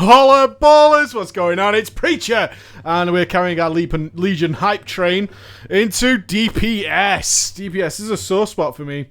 Holla ballers, what's going on? It's Preacher, and we're carrying our Legion hype train into DPS. DPS is a sore spot for me.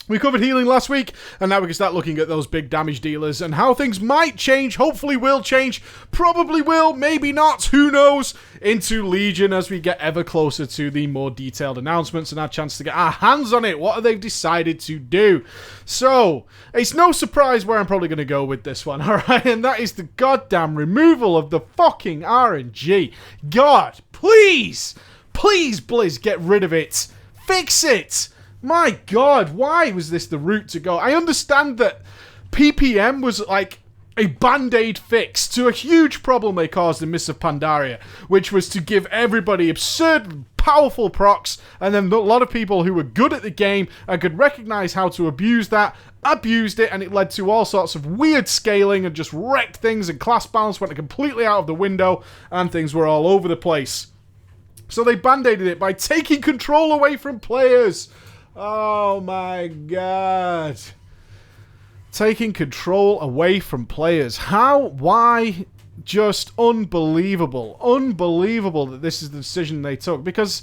We covered healing last week, and now we can start looking at those big damage dealers and how things might change, hopefully will change, probably will, maybe not, who knows, into Legion as we get ever closer to the more detailed announcements and our chance to get our hands on it. What have they decided to do? So, it's no surprise where I'm probably going to go with this one, alright? And that is the goddamn removal of the fucking RNG. God, please, please, Blizz, get rid of it. Fix it. My God, why was this the route to go? I understand that PPM was like a band-aid fix to a huge problem they caused in Mists of Pandaria, which was to give everybody absurd, powerful procs, and then a lot of people who were good at the game and could recognize how to abuse that, abused it, and it led to all sorts of weird scaling and just wrecked things, and class balance went completely out of the window, and things were all over the place. So they band-aided it by taking control away from players. Oh my God. Taking control away from players. How? Why? Just unbelievable. Unbelievable that this is the decision they took. Because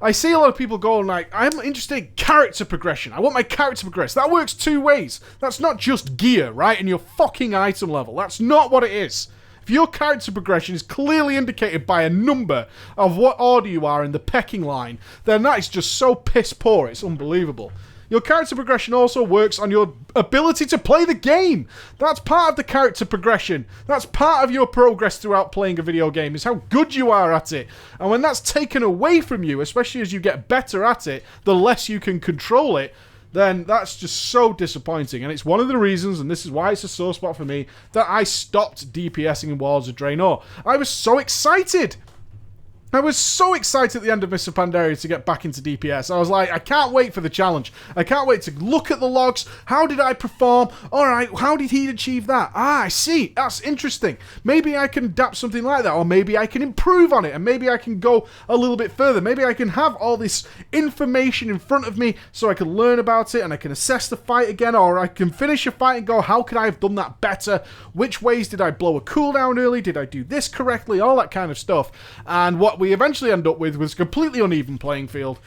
I see a lot of people going like, I'm interested in character progression. I want my character to progress. That works two ways. That's not just gear, right? And your fucking item level. That's not what it is. If your character progression is clearly indicated by a number of what order you are in the pecking line, then that is just so piss poor, it's unbelievable. Your character progression also works on your ability to play the game. That's part of the character progression. That's part of your progress throughout playing a video game, is how good you are at it. And when that's taken away from you, especially as you get better at it, the less you can control it, then that's just so disappointing. And it's one of the reasons, and this is why it's a sore spot for me, that I stopped DPSing in Warlords of Draenor. I was so excited. I was so excited at the end of Mists of Pandaria to get back into DPS. I was like, I can't wait for the challenge. I can't wait to look at the logs. How did I perform? Alright, how did he achieve that? Ah, I see. That's interesting. Maybe I can adapt something like that. Or maybe I can improve on it. And maybe I can go a little bit further. Maybe I can have all this information in front of me so I can learn about it and I can assess the fight again. Or I can finish a fight and go, how could I have done that better? Which ways did I blow a cooldown early? Did I do this correctly? All that kind of stuff. And what we eventually end up with was a completely uneven playing field,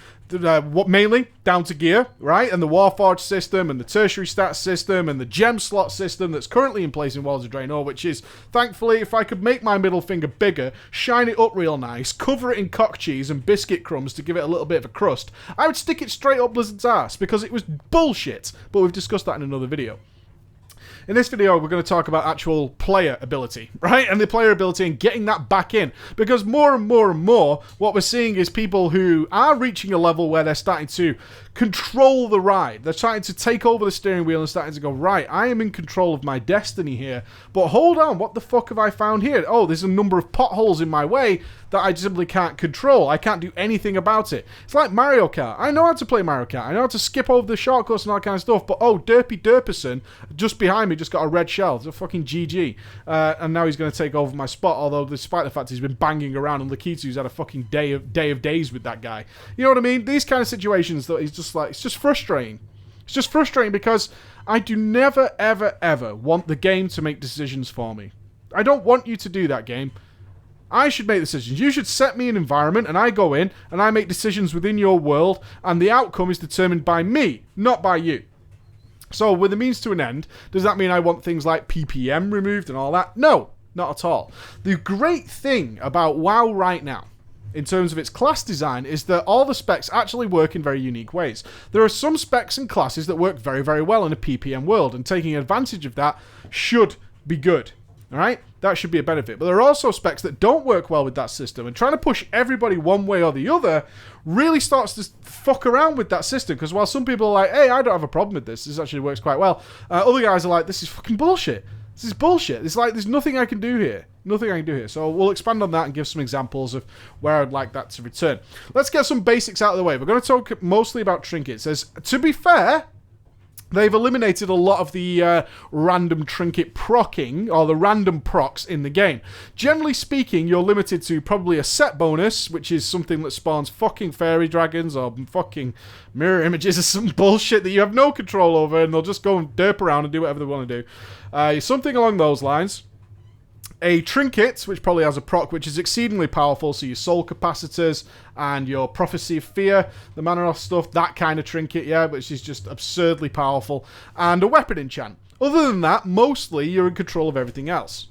mainly down to gear, right? And the Warforged system and the tertiary stats system and the gem slot system that's currently in place in Warlords of Draenor, which is, thankfully, if I could make my middle finger bigger, shine it up real nice, cover it in cock cheese and biscuit crumbs to give it a little bit of a crust, I would stick it straight up Blizzard's ass because it was bullshit. But we've discussed that in another video. In this video, we're going to talk about actual player ability, right? And the player ability and getting that back in. Because more and more and more, what we're seeing is people who are reaching a level where they're starting to control the ride. They're starting to take over the steering wheel and starting to go, right, I am in control of my destiny here. But hold on, what the fuck have I found here? Oh, there's a number of potholes in my way that I simply can't control. I can't do anything about it. It's like Mario Kart. I know how to play Mario Kart. I know how to skip over the shortcuts and all that kind of stuff. But, oh, Derpy Derperson, just behind me, just got a red shell. It's a fucking GG. And now he's going to take over my spot, although despite the fact he's been banging around and Lakitu's had a fucking day of days with that guy. You know what I mean? These kind of situations that he's just like, it's just frustrating. It's just frustrating because I do never, ever, ever want the game to make decisions for me. I don't want you to do that, game. I should make decisions. You should set me an environment and I go in and I make decisions within your world and the outcome is determined by me, not by you. So, with a means to an end, does that mean I want things like PPM removed and all that? No, not at all. The great thing about WoW right now, in terms of its class design, is that all the specs actually work in very unique ways. There are some specs and classes that work very, very well in a PPM world, and taking advantage of that should be good. Alright? That should be a benefit. But there are also specs that don't work well with that system, and trying to push everybody one way or the other really starts to fuck around with that system, because while some people are like, hey, I don't have a problem with this actually works quite well, other guys are like, this is fucking bullshit. This is bullshit. It's like, there's nothing I can do here. Nothing I can do here. So we'll expand on that and give some examples of where I'd like that to return. Let's get some basics out of the way. We're going to talk mostly about trinkets. As, to be fair, they've eliminated a lot of the random trinket procking, or the random procs in the game. Generally speaking, you're limited to probably a set bonus, which is something that spawns fucking fairy dragons or fucking mirror images or some bullshit that you have no control over, and they'll just go and derp around and do whatever they want to do. Something along those lines. a trinket, which probably has a proc, which is exceedingly powerful, so your soul capacitors and your prophecy of fear, the Manoros stuff, that kind of trinket, yeah, which is just absurdly powerful, and a weapon enchant. Other than that, mostly you're in control of everything else.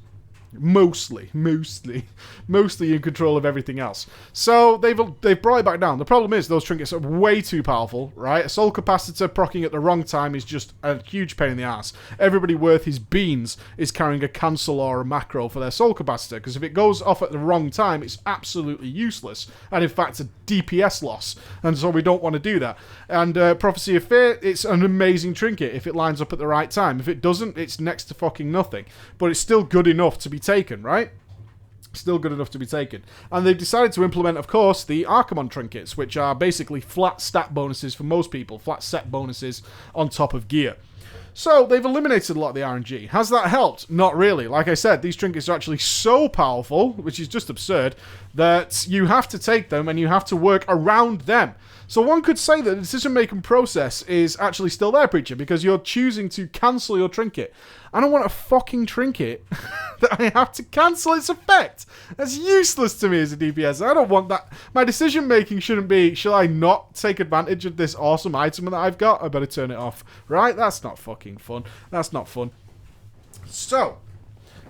Mostly in control of everything else. So they've brought it back down. The problem is those trinkets are way too powerful, right? A soul capacitor proccing at the wrong time is just a huge pain in the ass. Everybody worth his beans is carrying a cancel or a macro for their soul capacitor, because if it goes off at the wrong time, it's absolutely useless, and in fact a DPS loss, and so we don't want to do that. And Prophecy of Fear, it's an amazing trinket if it lines up at the right time. If it doesn't, it's next to fucking nothing, but it's still good enough to be taken, right? Still good enough to be taken. And they've decided to implement, of course, the Archimon trinkets, which are basically flat stat bonuses for most people, flat set bonuses on top of gear. So they've eliminated a lot of the RNG. Has that helped? Not really. Like I said, these trinkets are actually so powerful, which is just absurd, that you have to take them and you have to work around them. So one could say that the decision-making process is actually still there, Preacher, because you're choosing to cancel your trinket. I don't want a fucking trinket that I have to cancel its effect. That's useless to me as a DPS. I don't want that. My decision-making shouldn't be, shall I not take advantage of this awesome item that I've got? I better turn it off. Right? That's not fucking fun. That's not fun. So,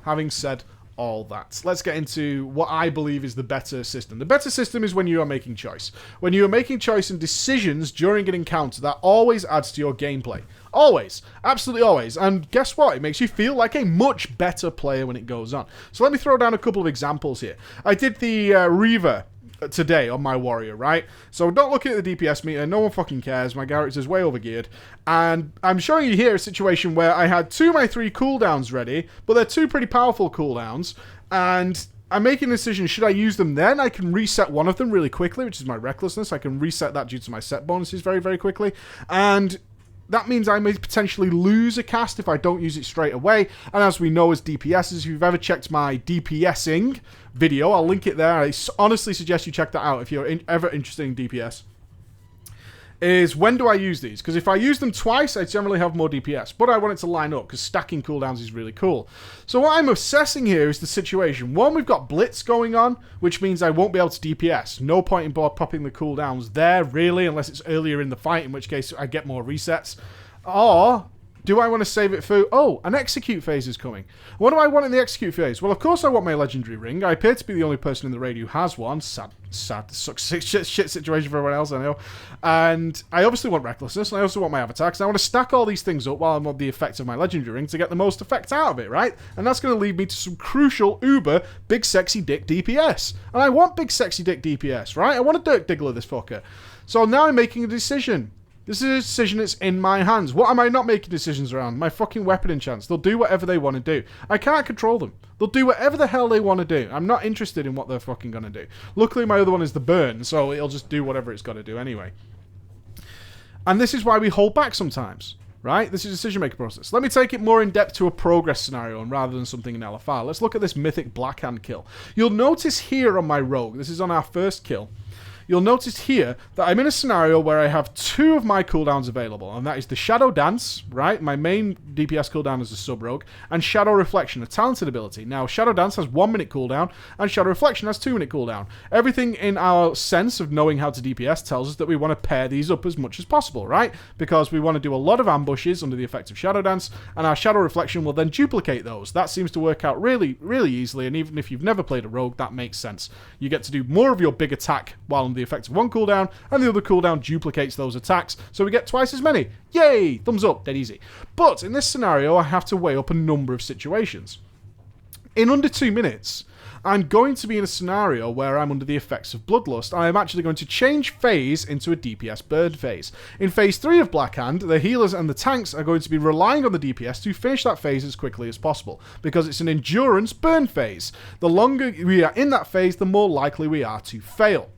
having said all that, let's get into what I believe is the better system. The better system is when you are making choice. When you are making choice and decisions during an encounter, that always adds to your gameplay. Always. Absolutely always. And guess what? It makes you feel like a much better player when it goes on. So let me throw down a couple of examples here. I did the Reaver today on my warrior, right? So don't look at the DPS meter, no one fucking cares, my character's way overgeared, and I'm showing you here a situation where I had 2 of my 3 cooldowns ready, but they're 2 pretty powerful cooldowns, and I'm making a decision, should I use them then? I can reset one of them really quickly, which is my recklessness. I can reset that due to my set bonuses very, very quickly, and that means I may potentially lose a cast if I don't use it straight away. And as we know as DPSs, if you've ever checked my DPSing video, I'll link it there. I honestly suggest you check that out if you're ever interested in DPS. Is when do I use these? Because if I use them twice, I generally have more DPS. But I want it to line up, because stacking cooldowns is really cool. So what I'm assessing here is the situation. One, we've got Blitz going on, which means I won't be able to DPS. No point in popping the cooldowns there, really, unless it's earlier in the fight, in which case I get more resets. Or do I want to save it for... Oh, an execute phase is coming. What do I want in the execute phase? Well, of course I want my legendary ring. I appear to be the only person in the raid who has one. Sad, sucks, shit situation for everyone else, I know. And I obviously want recklessness, and I also want my attacks. I want to stack all these things up while I'm on the effect of my legendary ring to get the most effect out of it, right? And that's going to lead me to some crucial, uber, big sexy dick DPS. And I want big sexy dick DPS, right? I want a Dirk Diggler, this fucker. So now I'm making a decision. This is a decision that's in my hands. What am I not making decisions around? My fucking weapon enchants. They'll do whatever they want to do. I can't control them. They'll do whatever the hell they want to do. I'm not interested in what they're fucking going to do. Luckily, my other one is the burn, so it'll just do whatever it's got to do anyway. And this is why we hold back sometimes, right? This is a decision-making process. Let me take it more in depth to a progress scenario and rather than something in LFR. Let's look at this mythic Blackhand kill. You'll notice here on my rogue, this is on our first kill, you'll notice here that I'm in a scenario where I have 2 of my cooldowns available, and that is the Shadow Dance, right? My main DPS cooldown is a sub-rogue, and Shadow Reflection, a talented ability. Now, Shadow Dance has 1 minute cooldown, and Shadow Reflection has 2 minute cooldown. Everything in our sense of knowing how to DPS tells us that we want to pair these up as much as possible, right? Because we want to do a lot of ambushes under the effect of Shadow Dance, and our Shadow Reflection will then duplicate those. That seems to work out really, really easily, and even if you've never played a rogue, that makes sense. You get to do more of your big attack while the effect of one cooldown, and the other cooldown duplicates those attacks, so we get twice as many. Yay! Thumbs up, dead easy. But in this scenario, I have to weigh up a number of situations. In under 2 minutes, I'm going to be in a scenario where I'm under the effects of Bloodlust. I am actually going to change phase into a DPS burn phase. In phase 3 of Blackhand, the healers and the tanks are going to be relying on the DPS to finish that phase as quickly as possible, because it's an endurance burn phase. The longer we are in that phase, the more likely we are to fail.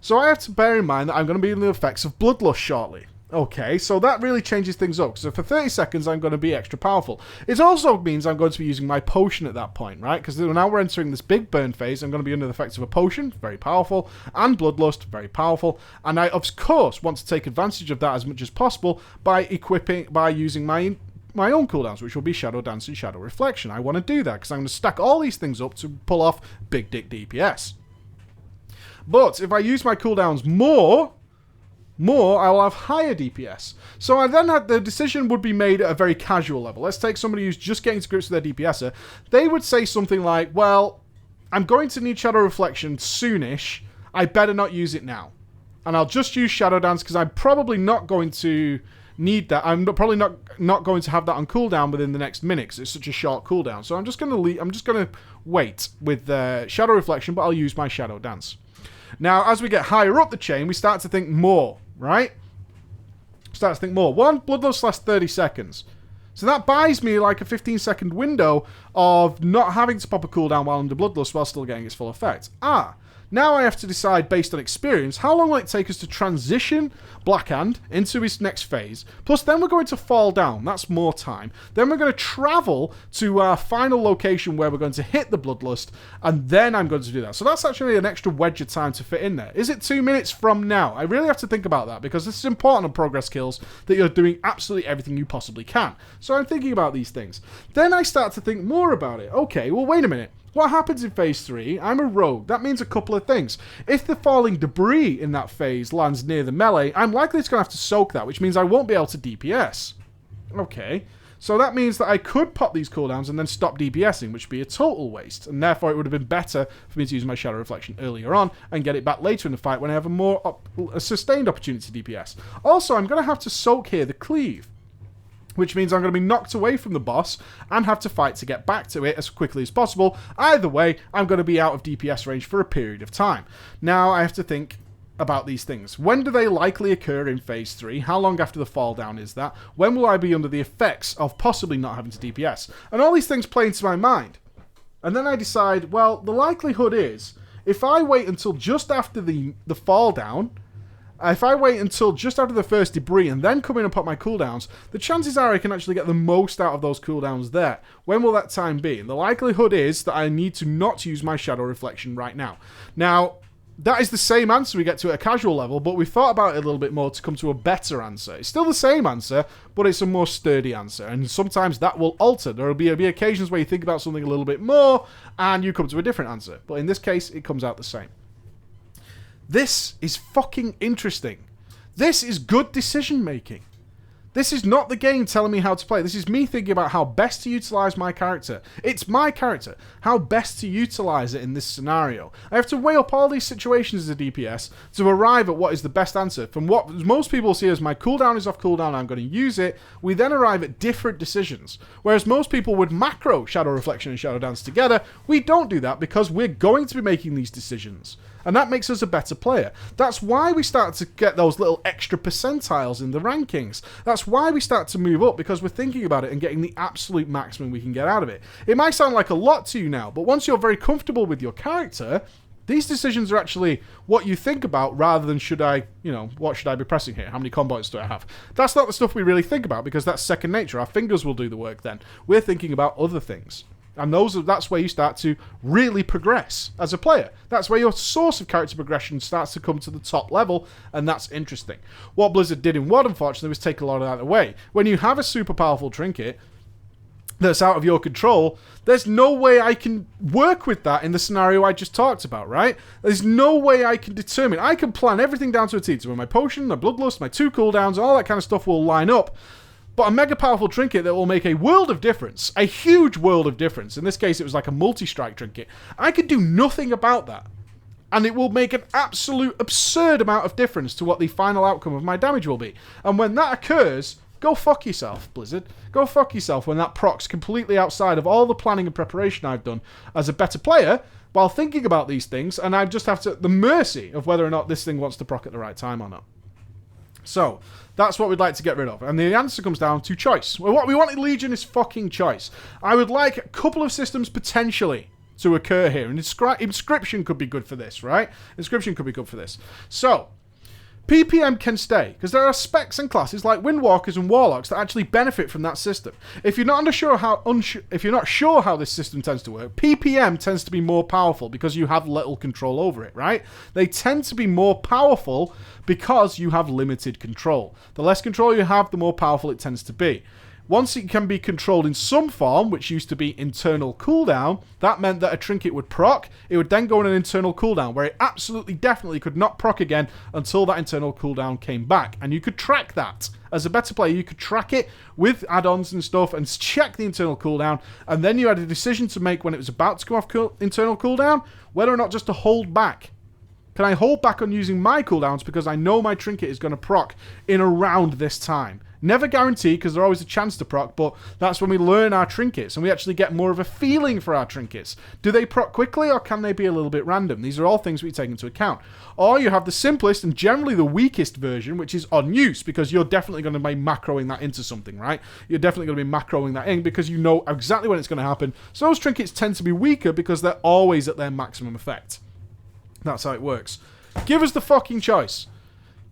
So I have to bear in mind that I'm going to be in the effects of Bloodlust shortly. Okay, so that really changes things up. So for 30 seconds, I'm going to be extra powerful. It also means I'm going to be using my potion at that point, right? Because now we're entering this big burn phase. I'm going to be under the effects of a potion, very powerful, and Bloodlust, very powerful. And I, of course, want to take advantage of that as much as possible by using my my own cooldowns, which will be Shadow Dance and Shadow Reflection. I want to do that because I'm going to stack all these things up to pull off big dick DPS. But if I use my cooldowns more, I will have higher DPS. So I then had the decision would be made at a very casual level. Let's take somebody who's just getting to grips with their DPSer. They would say something like, well, I'm going to need Shadow Reflection soonish. I better not use it now. And I'll just use Shadow Dance because I'm probably not going to need that. I'm probably not going to have that on cooldown within the next minute because it's such a short cooldown. So I'm just going to wait with Shadow Reflection, but I'll use my Shadow Dance. Now, as we get higher up the chain, we start to think more, right? Start to think more. One, Bloodlust lasts 30 seconds. So that buys me like a 15-second window of not having to pop a cooldown while under Bloodlust while still getting its full effect. Now I have to decide, based on experience, how long will it take us to transition Blackhand into his next phase. Plus, then we're going to fall down. That's more time. Then we're going to travel to our final location where we're going to hit the Bloodlust, and then I'm going to do that. So that's actually an extra wedge of time to fit in there. Is it 2 minutes from now? I really have to think about that, because this is important on progress kills, that you're doing absolutely everything you possibly can. So I'm thinking about these things. Then I start to think more about it. Okay, well, wait a minute. What happens in phase 3? I'm a rogue. That means a couple of things. If the falling debris in that phase lands near the melee, I'm likely going to have to soak that, which means I won't be able to DPS. Okay. So that means that I could pop these cooldowns and then stop DPSing, which would be a total waste. And therefore, it would have been better for me to use my Shadow Reflection earlier on and get it back later in the fight when I have a sustained opportunity to DPS. Also, I'm going to have to soak here the cleave, which means I'm going to be knocked away from the boss and have to fight to get back to it as quickly as possible. Either way, I'm going to be out of DPS range for a period of time. Now, I have to think about these things. When do they likely occur in phase 3? How long after the fall down is that? When will I be under the effects of possibly not having to DPS? And all these things play into my mind. And then I decide, well, the likelihood is, if I wait until just after the fall down, if I wait until just after the first debris and then come in and pop my cooldowns, the chances are I can actually get the most out of those cooldowns there. When will that time be? And the likelihood is that I need to not use my Shadow Reflection right now. Now, that is the same answer we get to at a casual level, but we thought about it a little bit more to come to a better answer. It's still the same answer, but it's a more sturdy answer, and sometimes that will alter. There will be occasions where you think about something a little bit more, and you come to a different answer. But in this case, it comes out the same. This is fucking interesting. This is good decision making. This is not the game telling me how to play. This is me thinking about how best to utilize my character. It's my character. How best to utilize it in this scenario. I have to weigh up all these situations as a DPS to arrive at what is the best answer. From what most people see as my cooldown is off cooldown, I'm going to use it. We then arrive at different decisions. Whereas most people would macro Shadow Reflection and Shadow Dance together, we don't do that because we're going to be making these decisions. And that makes us a better player. That's why we start to get those little extra percentiles in the rankings. That's why we start to move up, because we're thinking about it and getting the absolute maximum we can get out of it. It might sound like a lot to you now, but once you're very comfortable with your character, these decisions are actually what you think about rather than what should I be pressing here? How many combos do I have? That's not the stuff we really think about because that's second nature. Our fingers will do the work then. We're thinking about other things. And that's where you start to really progress as a player. That's where your source of character progression starts to come to the top level, and that's interesting. What Blizzard did in WoD, unfortunately, was take a lot of that away. When you have a super powerful trinket that's out of your control, there's no way I can work with that in the scenario I just talked about, right? There's no way I can determine. I can plan everything down to a T. So when my potion, my bloodlust, my 2 cooldowns, all that kind of stuff will line up. But a mega powerful trinket that will make a world of difference, a huge world of difference. In this case, it was like a multi-strike trinket. I could do nothing about that. And it will make an absolute absurd amount of difference to what the final outcome of my damage will be. And when that occurs, go fuck yourself, Blizzard. Go fuck yourself when that procs completely outside of all the planning and preparation I've done as a better player while thinking about these things. And I just have to the mercy of whether or not this thing wants to proc at the right time or not. So, that's what we'd like to get rid of. And the answer comes down to choice. Well, what we want in Legion is fucking choice. I would like a couple of systems potentially to occur here. And Inscription could be good for this, right? Inscription could be good for this. So, PPM can stay, because there are specs and classes like Windwalkers and Warlocks that actually benefit from that system. If you're not sure how this system tends to work, PPM tends to be more powerful because you have little control over it, right? They tend to be more powerful because you have limited control. The less control you have, the more powerful it tends to be. Once it can be controlled in some form, which used to be internal cooldown, that meant that a trinket would proc. It would then go on an internal cooldown, where it absolutely definitely could not proc again until that internal cooldown came back. And you could track that. As a better player, you could track it with add-ons and stuff and check the internal cooldown, and then you had a decision to make when it was about to come off internal cooldown, whether or not just to hold back. Can I hold back on using my cooldowns because I know my trinket is going to proc in around this time? Never guaranteed, because there's always a chance to proc, but that's when we learn our trinkets and we actually get more of a feeling for our trinkets. Do they proc quickly or can they be a little bit random? These are all things we take into account. Or you have the simplest and generally the weakest version, which is on use, because you're definitely going to be macroing that into something, right? You're definitely going to be macroing that in because you know exactly when it's going to happen. So those trinkets tend to be weaker because they're always at their maximum effect. That's how it works. Give us the fucking choice.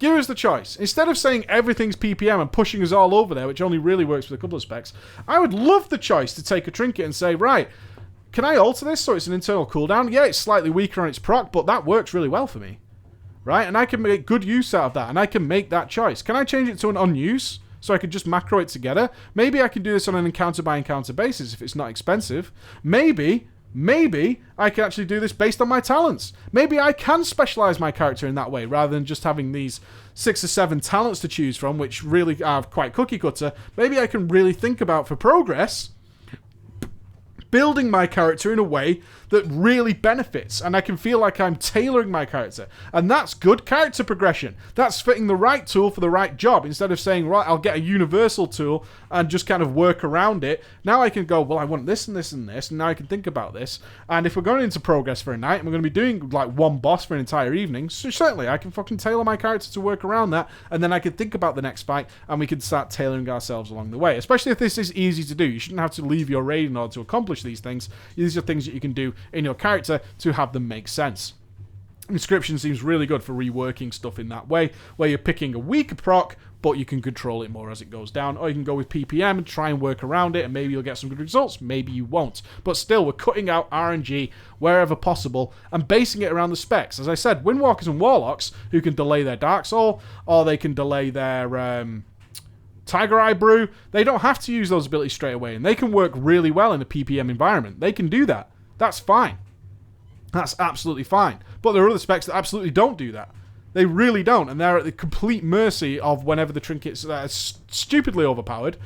Give us the choice. Instead of saying everything's PPM and pushing us all over there, which only really works with a couple of specs, I would love the choice to take a trinket and say, right, can I alter this so it's an internal cooldown? Yeah, it's slightly weaker on its proc, but that works really well for me. Right? And I can make good use out of that, and I can make that choice. Can I change it to an unuse so I could just macro it together? Maybe I can do this on an encounter-by-encounter basis if it's not expensive. Maybe I can actually do this based on my talents. Maybe I can specialize my character in that way rather than just having these 6 or 7 talents to choose from, which really are quite cookie cutter. Maybe I can really think about, for progress, building my character in a way that really benefits, and I can feel like I'm tailoring my character. And that's good character progression. That's fitting the right tool for the right job, instead of saying, right, I'll get a universal tool and just kind of work around it. Now I can go, well, I want this and this and this, and now I can think about this. And if we're going into progress for a night, and we're going to be doing like one boss for an entire evening, so certainly I can fucking tailor my character to work around that, and then I can think about the next fight, and we can start tailoring ourselves along the way. Especially if this is easy to do. You shouldn't have to leave your raid in order to accomplish these things. These are things that you can do in your character to have them make sense. Inscription seems really good for reworking stuff in that way, where you're picking a weaker proc, but you can control it more as it goes down. Or you can go with PPM and try and work around it, and maybe you'll get some good results, maybe you won't. But still, we're cutting out RNG wherever possible and basing it around the specs. As I said, Windwalkers and Warlocks, who can delay their Dark Soul, or they can delay their Tiger Eye Brew, they don't have to use those abilities straight away, and they can work really well in a PPM environment. They can do that. That's fine. That's absolutely fine. But there are other specs that absolutely don't do that. They really don't, and they're at the complete mercy of whenever the trinkets that are stupidly overpowered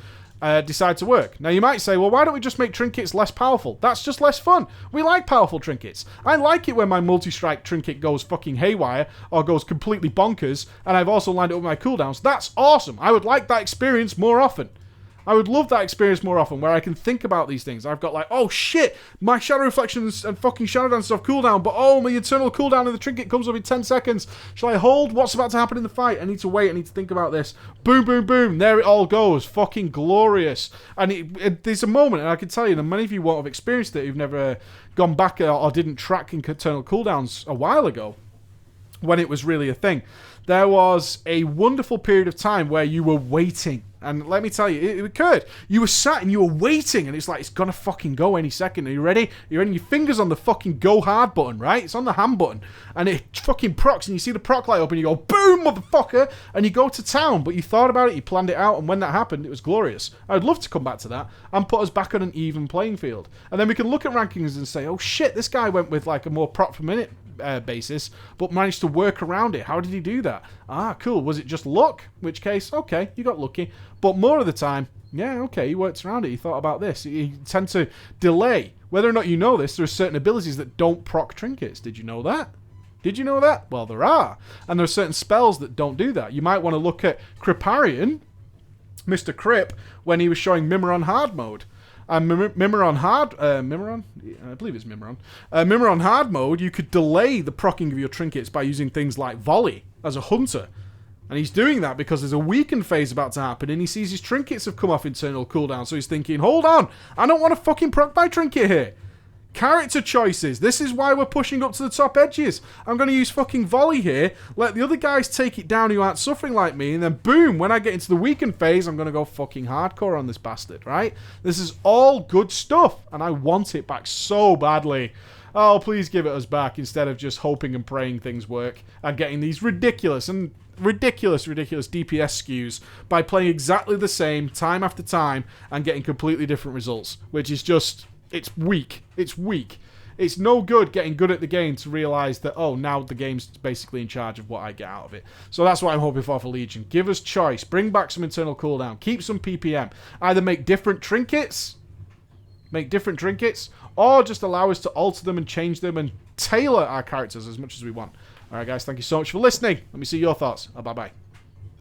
decide to work. Now you might say, well, why don't we just make trinkets less powerful? That's just less fun. We like powerful trinkets. I like it when my multi-strike trinket goes fucking haywire or goes completely bonkers, and I've also lined it up with my cooldowns. That's awesome. I would like that experience more often. I would love that experience more often, where I can think about these things. I've got like, oh shit, my Shadow Reflections and fucking Shadow Dance stuff cooldown, but oh, my internal cooldown of the trinket comes up in 10 seconds. Shall I hold? What's about to happen in the fight? I need to wait, I need to think about this. Boom, boom, boom, there it all goes. Fucking glorious. And there's a moment, and I can tell you that many of you won't have experienced it, who've never gone back or didn't track internal cooldowns a while ago, when it was really a thing. There was a wonderful period of time where you were waiting. And let me tell you, it occurred. You were sat and you were waiting, and it's like, it's gonna fucking go any second. Are you ready? You're in your fingers on the fucking go hard button, right? It's on the hand button. And it fucking procs, and you see the proc light up, and you go, boom, motherfucker! And you go to town. But you thought about it, you planned it out, and when that happened, it was glorious. I'd love to come back to that and put us back on an even playing field. And then we can look at rankings and say, oh shit, this guy went with like a more prop per minute basis, but managed to work around it. How did he do that? Ah, cool. Was it just luck? In which case, okay, you got lucky. But more of the time, yeah, okay, he worked around it. He thought about this. He tend to delay. Whether or not you know this, there are certain abilities that don't proc trinkets. Did you know that? Did you know that? Well, there are. And there are certain spells that don't do that. You might want to look at Criparian, Mr. Crip, when he was showing Mimiron hard mode. And Mimiron hard, Mimiron? I believe it's Mimiron. Mimiron hard mode, you could delay the proccing of your trinkets by using things like Volley as a hunter. And he's doing that because there's a weaken phase about to happen, and he sees his trinkets have come off internal cooldown, so he's thinking, hold on, I don't want to fucking proc my trinket here. Character choices. This is why we're pushing up to the top edges. I'm going to use fucking Volley here, let the other guys take it down who aren't suffering like me, and then boom, when I get into the weaken phase, I'm going to go fucking hardcore on this bastard, right? This is all good stuff, and I want it back so badly. Oh, please give it us back instead of just hoping and praying things work and getting these ridiculous, and ridiculous DPS skews by playing exactly the same time after time and getting completely different results, which is just, it's weak. It's weak. It's no good getting good at the game to realise that, oh, now the game's basically in charge of what I get out of it. So that's what I'm hoping for Legion. Give us choice. Bring back some internal cooldown. Keep some PPM. Either make different trinkets, or just allow us to alter them and change them and tailor our characters as much as we want. Alright guys, thank you so much for listening. Let me see your thoughts. Bye-bye.